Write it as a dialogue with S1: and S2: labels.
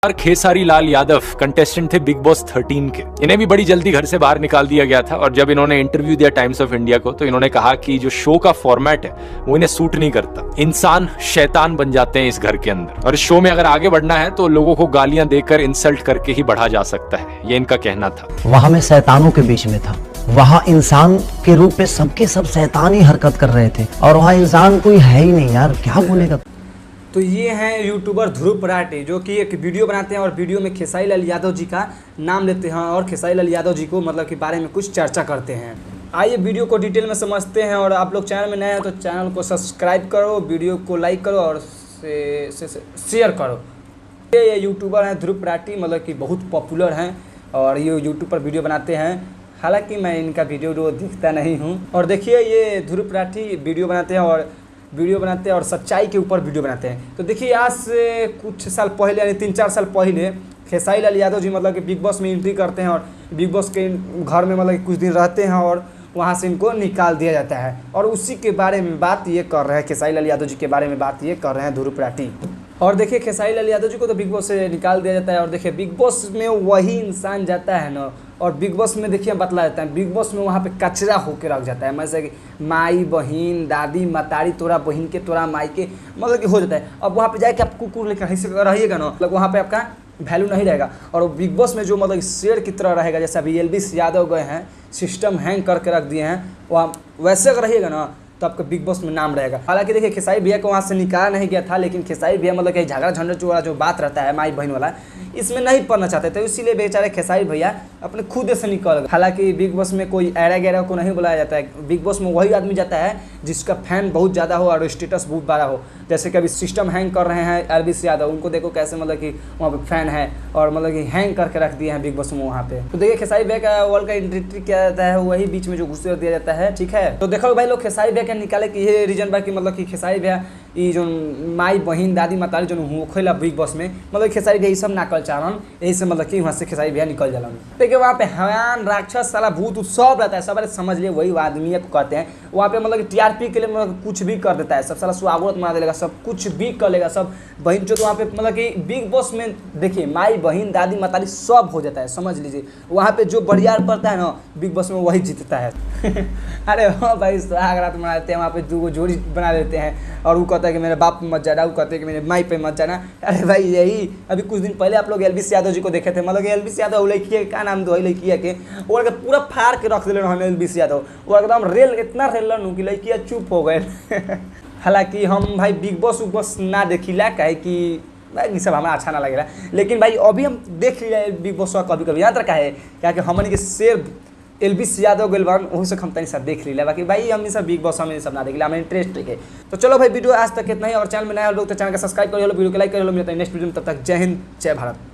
S1: और खेसारी लाल यादव कंटेस्टेंट थे big boss 13 के। इन्हें भी बड़ी जल्दी घर से बाहर निकाल दिया गया था और जब इन्होंने इंटरव्यू दिया टाइम्स ऑफ इंडिया को तो इन्होंने कहा कि जो शो का फॉर्मेट है वो इन्हें सूट नहीं करता। इंसान शैतान बन जाते हैं इस घर के अंदर और इस शो में अगर आगे बढ़ना है तो लोगों को गालियां देकर इंसल्ट करके ही बढ़ा जा सकता है, ये इनका कहना था।
S2: वहां मैं शैतानों के बीच में था, वहाँ इंसान के रूप में सबके सब शैतान ही हरकत कर रहे थे और वहाँ इंसान कोई है ही नहीं यार, क्या बोलेगा।
S3: तो ये हैं यूट्यूबर ध्रुव पराटे जो कि एक वीडियो बनाते हैं और वीडियो में खेसारी लाल यादव जी का नाम लेते हैं और खेसारी लाल यादव जी को मतलब के बारे में कुछ चर्चा करते हैं। आइए वीडियो को डिटेल में समझते हैं। और आप लोग चैनल में नए हैं तो चैनल को सब्सक्राइब करो, वीडियो को लाइक करो और शेयर करो। ये यूट्यूबर हैं ध्रुव पराटे, मतलब कि बहुत पॉपुलर हैं और ये यूट्यूब पर वीडियो बनाते हैं। हालांकि मैं इनका वीडियो रोज देखता नहीं हूँ। और देखिए ये ध्रुव पराटे वीडियो बनाते हैं और सच्चाई के ऊपर वीडियो बनाते हैं। तो देखिए आज से कुछ साल पहले यानी 3-4 साल पहले खेसारी लाल यादव जी मतलब कि बिग बॉस में एंट्री करते हैं और बिग बॉस के घर में मतलब कि कुछ दिन रहते हैं और वहाँ से इनको निकाल दिया जाता है। और उसी के बारे में बात ये कर रहे हैं, खेसारी लाल यादव जी के बारे में बात ये कर रहे हैं ध्रुव पराटे। और देखिए खेसारी लाल यादव जी को तो बिग बॉस से निकाल दिया जाता है और देखिए बिग बॉस में वही इंसान जाता है ना और बिग बॉस में देखिए बतला जाता है, बिग बॉस में वहाँ पे कचरा होके रख जाता है। जैसे कि माई बहन दादी मतारी तोरा बहन के तोरा माई के मतलब कि हो जाता है। अब वहाँ पे जाके आप कुकुर लेकर रहिएगा ना, मतलब वहाँ पे आपका वैल्यू नहीं रहेगा। और बिग बॉस में जो मतलब शेर की तरह रहेगा, जैसे अभी एलबीस यादव गए हैं, सिस्टम हैंग करके रख दिए हैं, वहाँ वैसे अगर रहिएगा ना तो आपका बिग बॉस में नाम रहेगा। हालांकि देखिए खेसारी भैया को वहाँ से निकाला नहीं गया था, लेकिन खेसारी भैया मतलब कि झगड़ा झंझट वाला जो बात रहता है माई बहन वाला, इसमें नहीं पढ़ना चाहते थे, इसीलिए बेचारे खेसारी भैया अपने खुद से निकल गए। हालांकि बिग बॉस में कोई ऐरा गैरा को नहीं बुलाया जाता है, बिग बॉस में वही आदमी जाता है जिसका फैन बहुत ज़्यादा हो और स्टेटस बहुत बड़ा हो। जैसे कि अभी सिस्टम हैंग कर रहे हैं एलबीस यादव, उनको देखो कैसे मतलब कि वहाँ पे फैन है और मतलब कि हैंग करके रख दिए हैं बिग बॉस में वहाँ पे। तो देखिए खेसारी भैया का वर्ल्ड का एंट्री किया जाता है, वही बीच में जो घुस दिया जाता है, ठीक है। तो देखो भाई लोग खेसारी भैया के निकाले कि ये रीजन बा कि मतलब कि खेसारी भैया ये जो माई बहन दादी मातारी जो होखेला बिग बॉस में मतलब खेसारी भैया सब ना कर चाहन, यही से मतलब कि वहाँ से खेसारी भैया निकल जालन। देखिए वहाँ पे हवान राक्षस साला भूत सब रहता है, सब समझ लिए वही आदमी को कहते हैं। वहाँ पे मतलब कि टीआरपी के लिए मतलब कुछ भी कर देता है, सब साला स्वागत बना देगा, सब कुछ भी कर लेगा सब बहन जो। तो वहाँ पे मतलब कि बिग बॉस में देखिए माई बहन दादी मातारी सब हो जाता है, समझ लीजिए। वहाँ पे जो बढ़ियार पड़ता है ना बिग बॉस में वही जीतता है। अरे हाँ भाई सुहाग रात मनाते हैं, वहाँ पे 2 जोड़ी बना देते हैं और वो कहता है कि मेरे बाप पे मत जाना, वो कहते हैं कि मेरे माई पे मत जाना। अरे भाई यही अभी कुछ दिन पहले आप लोग एलबीस यादव जी को देखे थे, मतलब एलबीस यादव लड़की का नाम दो लड़किया के वो पूरा फाड़ के रख दिले हमें एलबीस यादव, वो एकदम रेल इतना रेलन कि लड़किया चुप हो गए। हालांकि हम भाई बिग बॉस ना देखिला काहे कि भाई सब हमारा अच्छा ना लगेगा, लेकिन भाई अभी हम देख लिया बिग बॉस कभी कभी यहाँ तक है क्या कि हमन के शेर एलबीस यादव गलवान वही से हम तनी सब देख लिया। बाकी भाई हम सब बिग बॉस हम सब ना देख लिया, हमें इंटरेस्ट है। तो चलो भाई वीडियो आज तक इतना ही और चैनल में नया लोग तो चैनल का सब्सक्राइब कर लो, वीडियो को लाइक कर लो। मिलता है नेक्स्ट वीडियो में, तब तक जय हिंद जय भारत।